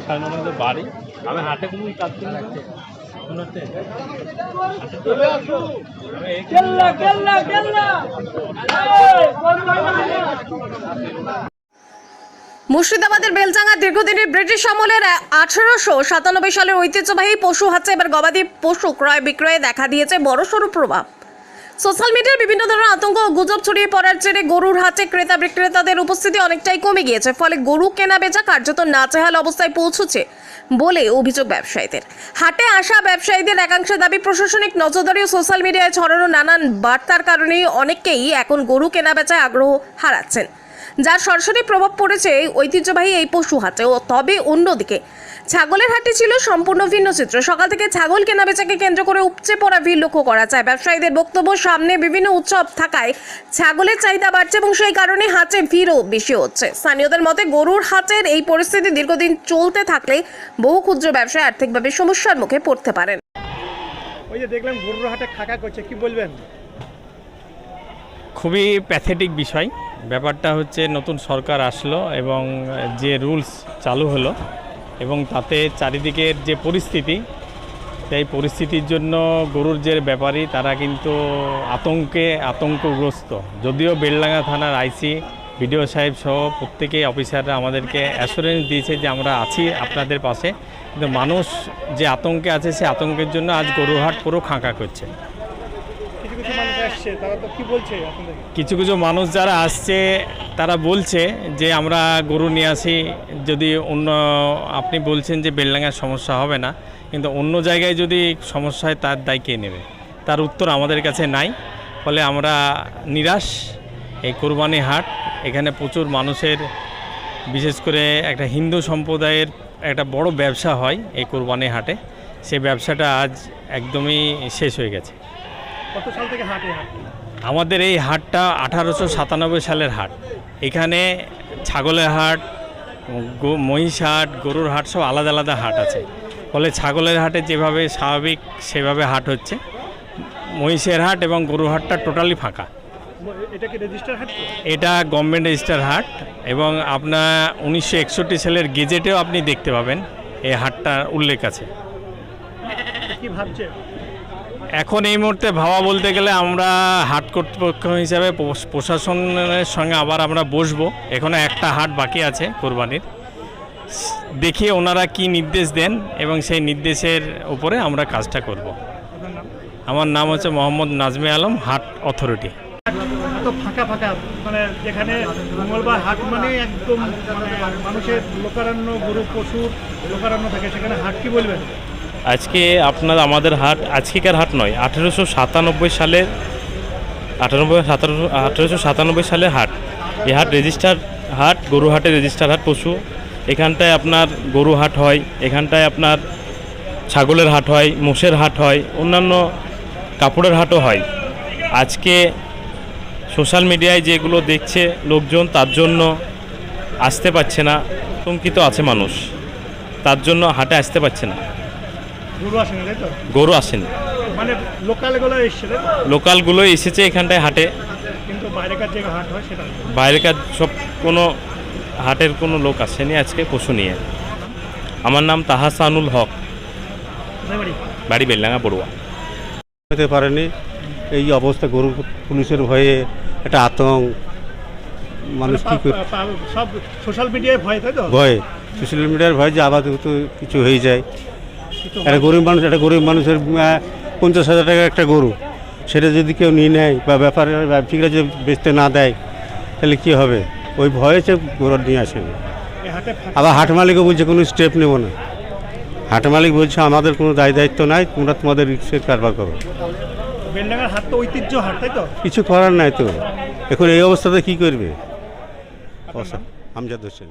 সাড়ে 9টাতে বাড়ি। আমি হাটে কোনো কাজ করি না। মুর্শিদাবাদের বেলডাঙ্গা দীর্ঘদিনের ব্রিটিশ আমলের 1897 সালের ঐতিহ্যবাহী পশু হাটে এবার গবাদি পশু ক্রয় বিক্রয়ে দেখা দিয়েছে বড়সড় প্রভাব। সোশ্যাল মিডিয়ায় বিভিন্ন ধরনের আতঙ্ক ও গুজব ছড়িয়ে পড়ার জেরে গরুর হাটে ক্রেতা বিক্রেতাদের উপস্থিতি অনেকটাই কমে গিয়েছে, ফলে গরু কেনা বেচা কার্যত নাজেহাল অবস্থায় পৌঁছেছে বলে অভিযোগ ব্যবসায়ীদের। হাটে আসা ব্যবসায়ীদের একাংশের দাবি প্রশাসনিক নজরদারি ও সোশ্যাল মিডিয়ায় ছড়ানো নানান বার্তার কারণেই অনেকেই এখন গরু কেনা বেচায় আগ্রহ হারাচ্ছেন, যার সরাসরি প্রভাব পড়েছে ঐতিহ্যবাহী এই পশু হাটে। ও তবে অন্যদিকে ছাগলের হাটে ছিল সম্পূর্ণ ভিন্ন চিত্র। সকাল থেকে ছাগল কেনাবেচাকে কেন্দ্র করে উপচে পড়া ভিড় লক্ষ্য করা যায়। ব্যবসায়ীদের বক্তব্য, সামনে বিভিন্ন উৎসব থাকায় ছাগলের চাহিদা বাড়ছে এবং সেই কারণে হাটে ভিড়ও বেশি হচ্ছে। স্থানীয়দের মতে গরুর হাটের এই পরিস্থিতি দীর্ঘদিন চলতে থাকলে বহু ক্ষুদ্র ব্যবসায়ী আর্থিকভাবে সমস্যার মুখে পড়তে পারেন। ওই যে দেখলাম গরুর হাটে খাকা করছে, কি বলবেন? খুবই প্যাথেটিক বিষয়। ব্যাপারটা হচ্ছে নতুন সরকার আসলো এবং যে রুলস চালু হলো এবং তাতে চারিদিকের যে পরিস্থিতি, সেই পরিস্থিতির জন্য গরুর যে ব্যাপারী তারা কিন্তু আতঙ্কগ্রস্ত। যদিও বেলডাঙ্গা থানার আইসি, বিডিও সাহেব সহ প্রত্যেকেই অফিসাররা আমাদেরকে অ্যাসুরেন্স দিয়েছে যে আমরা আছি আপনাদের পাশে, কিন্তু মানুষ যে আতঙ্কে আছে সে আতঙ্কের জন্য আজ গরুর হাট পুরো ফাঁকা করছে। কিছু কিছু মানুষ যারা আসছে তারা বলছে যে আমরা গরু নিয়ে আসি, যদি অন্য আপনি বলছেন যে বেলডাঙ্গার সমস্যা হবে না, কিন্তু অন্য জায়গায় যদি সমস্যা হয় তার দায় কে নেবে, তার উত্তর আমাদের কাছে নাই। ফলে আমরা নিরাশ। এই কোরবানি হাট, এখানে প্রচুর মানুষের, বিশেষ করে একটা হিন্দু সম্প্রদায়ের একটা বড় ব্যবসা হয় এই কোরবানি হাটে, সেই ব্যবসাটা আজ একদমই শেষ হয়ে গেছে। কত সাল থেকে হাট? আমাদের এই হাটটা 1897 সালের হাট। এখানে ছাগলের হাট, মহিষ হাট, গরুর হাট সব আলাদা আলাদা হাট আছে। ফলে ছাগলের হাটে যেভাবে স্বাভাবিক সেভাবে হাট হচ্ছে, মহিষের হাট এবং গরুর হাটটা টোটালি ফাঁকা। এটা কি রেজিস্টার হাট? এটা গভর্নমেন্ট রেজিস্টার হাট এবং আপনার 1961 সালের গেজেটেও আপনি দেখতে পাবেন এই হাটটার উল্লেখ আছে। কি ভাবছে এখন এই মুহূর্তে ভাবা বলতে গেলে আমরা হাট কর্তৃপক্ষ হিসাবে প্রশাসনের সঙ্গে আবার আমরা বসবো। এখনো একটা হাট বাকি আছে কোরবানির, দেখি ওনারা কি নির্দেশ দেন এবং সেই নির্দেশের উপরে আমরা কাজটা করব। আমার নাম হচ্ছে মোহাম্মদ নাজমে আলম, হাট অথরিটি। ফাঁকা ফাঁকা, মানে যেখানে মঙ্গলবার হাট মানে একদম মানে মানুষের লোকারণ্য, গরু পশুর লোকারণ্য থাকে, সেখানে হাট কি বলবেন? আজকে আমাদের হাট আজকেকার হাট নয়, 1897 সালের হাট। এই হাট রেজিস্টার হাট, গরু হাটে রেজিস্টার হাট পশু। এখানটায় আপনার গরু হাট হয়, এখানটায় আপনার ছাগলের হাট হয়, মোষের হাট হয়, অন্যান্য কাপড়ের হাটও হয়। আজকে সোশ্যাল মিডিয়ায় যেগুলো দেখছে লোকজন, তার জন্য আসতে পারছে না, আতঙ্কিত আছে মানুষ, তার জন্য হাটে আসতে পারছে না। গরু আসেনি, মানে লোকালগুলো এসেছে এখানটায় হাটে, কিন্তু বাইরেকার যে হাট হয় সেটা বাইরেকার সব কোনো হাটের কোনো লোক আসেনি আজকে পশু নিয়ে। আমার নাম তাহাসানুল হক, বাড়ি বেলডাঙ্গা পড়ুয়া। হতে পারেনি এই অবস্থা, গরু পুলিশের ভয়ে একটা আতঙ্ক, মানুষ কী করে সব সোশ্যাল মিডিয়ায় ভয়, তাই তো? ভয়ে, সোশ্যাল মিডিয়ার ভয় যে আবার কিছু হয়ে যায়। একটা গরিব মানুষের 50,000 টাকা একটা গরু, সেটা যদি কেউ নিয়ে নেয় বা ব্যবসায়ীরা যদি বেচতে না দেয়, তাহলে কী হবে? ওই ভয়ে সে গরু নিয়ে আসেনি। আবার হাট মালিকও বলছে কোনো স্টেপ নেব না। হাট মালিক বলছে আমাদের কোনো দায়িত্ব নাই, তোমরা তোমাদের রিক্সের কারবার করো। বেলডাঙ্গার হাট তো ঐতিহ্য হাট, তাই তো? কিছু করার নাই তো, এখন এই অবস্থাতে কী করবে? আমজাদ হোসেন।